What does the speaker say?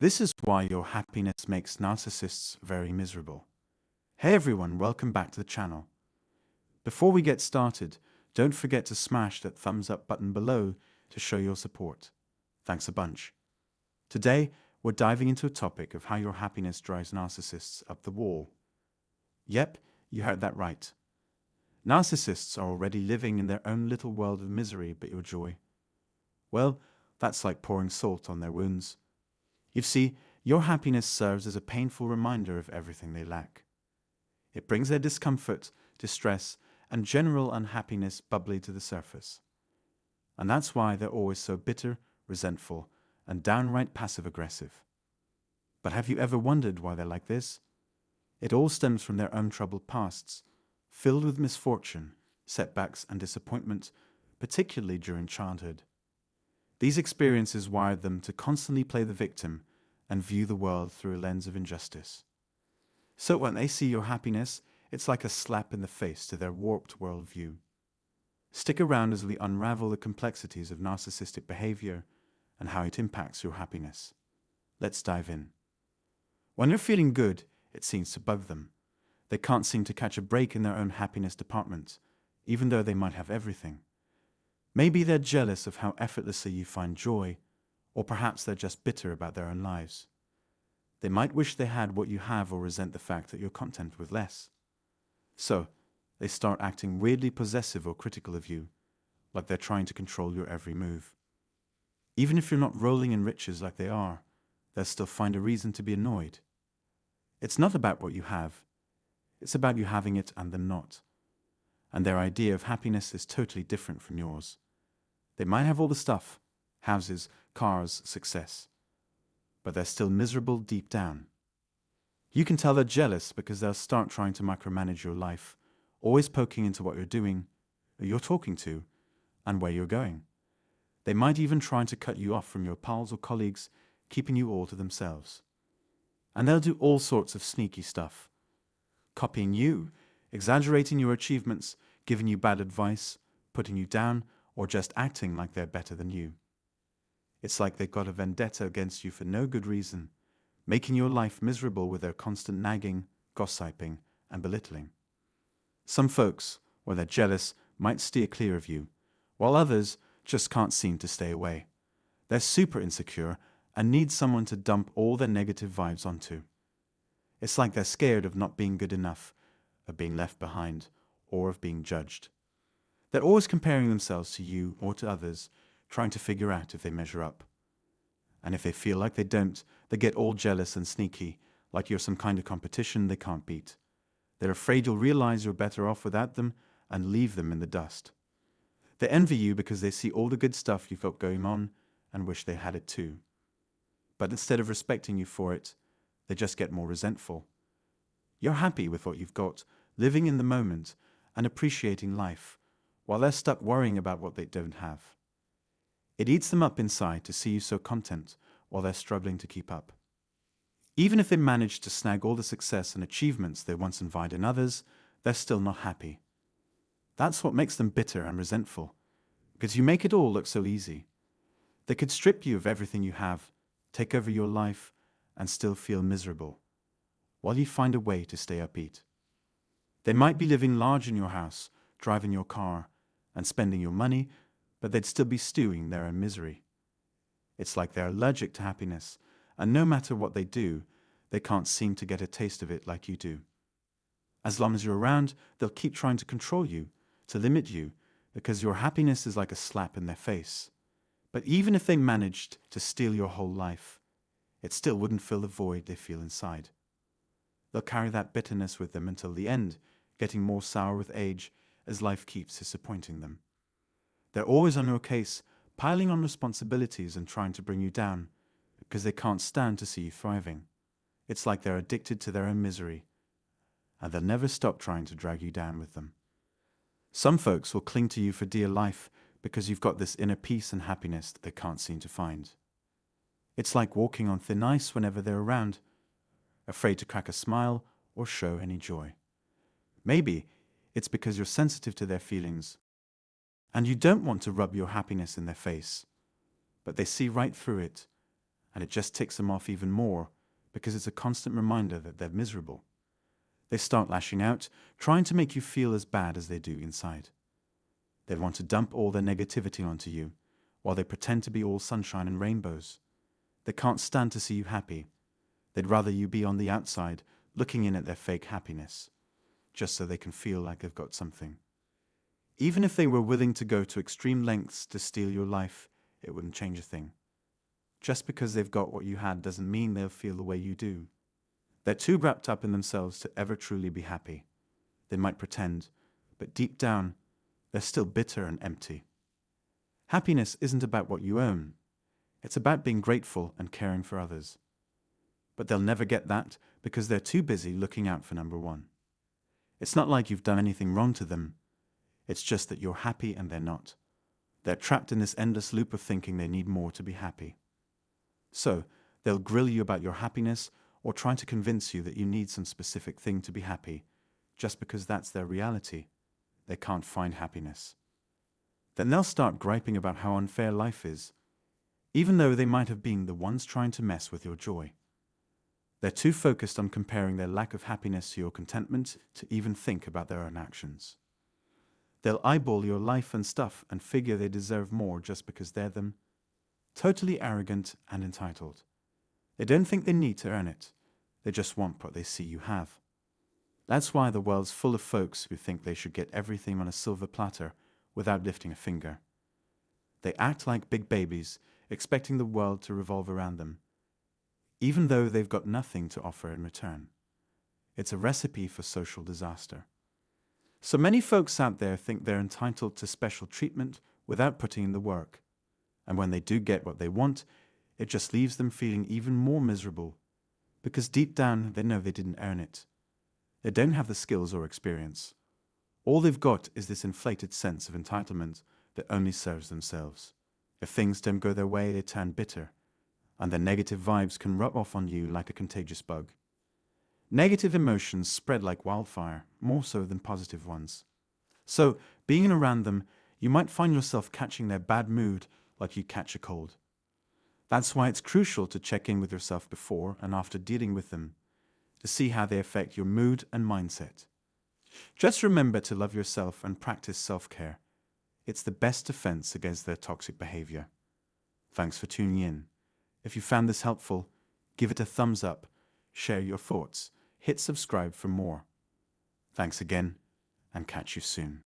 This is why your happiness makes narcissists very miserable. Hey everyone, welcome back to the channel. Before we get started, don't forget to smash that thumbs up button below to show your support. Thanks a bunch. Today, we're diving into a topic of how your happiness drives narcissists up the wall. Yep, you heard that right. Narcissists are already living in their own little world of misery but your joy. Well, that's like pouring salt on their wounds. You see, your happiness serves as a painful reminder of everything they lack. It brings their discomfort, distress, and general unhappiness bubbly to the surface. And that's why they're always so bitter, resentful, and downright passive-aggressive. But have you ever wondered why they're like this? It all stems from their untroubled pasts, filled with misfortune, setbacks, and disappointment, particularly during childhood. These experiences wired them to constantly play the victim and view the world through a lens of injustice. So when they see your happiness, it's like a slap in the face to their warped worldview. Stick around as we unravel the complexities of narcissistic behavior and how it impacts your happiness. Let's dive in. When you're feeling good, it seems to bug them. They can't seem to catch a break in their own happiness department, even though they might have everything. Maybe they're jealous of how effortlessly you find joy, or perhaps they're just bitter about their own lives. They might wish they had what you have or resent the fact that you're content with less. So, they start acting weirdly possessive or critical of you, like they're trying to control your every move. Even if you're not rolling in riches like they are, they'll still find a reason to be annoyed. It's not about what you have, it's about you having it and them not. And their idea of happiness is totally different from yours. They might have all the stuff, houses, cars, success, but they're still miserable deep down. You can tell they're jealous because they'll start trying to micromanage your life, always poking into what you're doing, who you're talking to, and where you're going. They might even try to cut you off from your pals or colleagues, keeping you all to themselves. And they'll do all sorts of sneaky stuff. Copying you, exaggerating your achievements, giving you bad advice, putting you down, or just acting like they're better than you. It's like they've got a vendetta against you for no good reason, making your life miserable with their constant nagging, gossiping, and belittling. Some folks, when they're jealous, might steer clear of you, while others just can't seem to stay away. They're super insecure and need someone to dump all their negative vibes onto. It's like they're scared of not being good enough, of being left behind, or of being judged. They're always comparing themselves to you or to others, trying to figure out if they measure up. And if they feel like they don't, they get all jealous and sneaky, like you're some kind of competition they can't beat. They're afraid you'll realize you're better off without them and leave them in the dust. They envy you because they see all the good stuff you've got going on and wish they had it too. But instead of respecting you for it, they just get more resentful. You're happy with what you've got, living in the moment and appreciating life, while they're stuck worrying about what they don't have. It eats them up inside to see you so content while they're struggling to keep up. Even if they manage to snag all the success and achievements they once envied in others, they're still not happy. That's what makes them bitter and resentful, because you make it all look so easy. They could strip you of everything you have, take over your life, and still feel miserable, while you find a way to stay upbeat. They might be living large in your house, driving your car, and spending your money, but they'd still be stewing their own misery. It's like they're allergic to happiness, and no matter what they do, they can't seem to get a taste of it like you do. As long as you're around, they'll keep trying to control you, to limit you, because your happiness is like a slap in their face. But even if they managed to steal your whole life, it still wouldn't fill the void they feel inside. They'll carry that bitterness with them until the end, getting more sour with age as life keeps disappointing them. They're always on your case, piling on responsibilities and trying to bring you down, because they can't stand to see you thriving. It's like they're addicted to their own misery, and they'll never stop trying to drag you down with them. Some folks will cling to you for dear life because you've got this inner peace and happiness that they can't seem to find. It's like walking on thin ice whenever they're around, afraid to crack a smile or show any joy. Maybe it's because you're sensitive to their feelings, and you don't want to rub your happiness in their face, but they see right through it, and it just ticks them off even more because it's a constant reminder that they're miserable. They start lashing out, trying to make you feel as bad as they do inside. They want to dump all their negativity onto you, while they pretend to be all sunshine and rainbows. They can't stand to see you happy. They'd rather you be on the outside, looking in at their fake happiness, just so they can feel like they've got something. Even if they were willing to go to extreme lengths to steal your life, it wouldn't change a thing. Just because they've got what you had doesn't mean they'll feel the way you do. They're too wrapped up in themselves to ever truly be happy. They might pretend, but deep down, they're still bitter and empty. Happiness isn't about what you own. It's about being grateful and caring for others. But they'll never get that because they're too busy looking out for number one. It's not like you've done anything wrong to them. It's just that you're happy and they're not. They're trapped in this endless loop of thinking they need more to be happy. So, they'll grill you about your happiness or try to convince you that you need some specific thing to be happy, just because that's their reality. They can't find happiness. Then they'll start griping about how unfair life is, even though they might have been the ones trying to mess with your joy. They're too focused on comparing their lack of happiness to your contentment to even think about their own actions. They'll eyeball your life and stuff and figure they deserve more just because they're them. Totally arrogant and entitled. They don't think they need to earn it. They just want what they see you have. That's why the world's full of folks who think they should get everything on a silver platter without lifting a finger. They act like big babies, expecting the world to revolve around them, even though they've got nothing to offer in return. It's a recipe for social disaster. So many folks out there think they're entitled to special treatment without putting in the work. And when they do get what they want, it just leaves them feeling even more miserable, because deep down they know they didn't earn it. They don't have the skills or experience. All they've got is this inflated sense of entitlement that only serves themselves. If things don't go their way, they turn bitter, and their negative vibes can rub off on you like a contagious bug. Negative emotions spread like wildfire, more so than positive ones. So, being around them, you might find yourself catching their bad mood like you catch a cold. That's why it's crucial to check in with yourself before and after dealing with them, to see how they affect your mood and mindset. Just remember to love yourself and practice self-care. It's the best defense against their toxic behavior. Thanks for tuning in. If you found this helpful, give it a thumbs up, share your thoughts, hit subscribe for more. Thanks again, and catch you soon.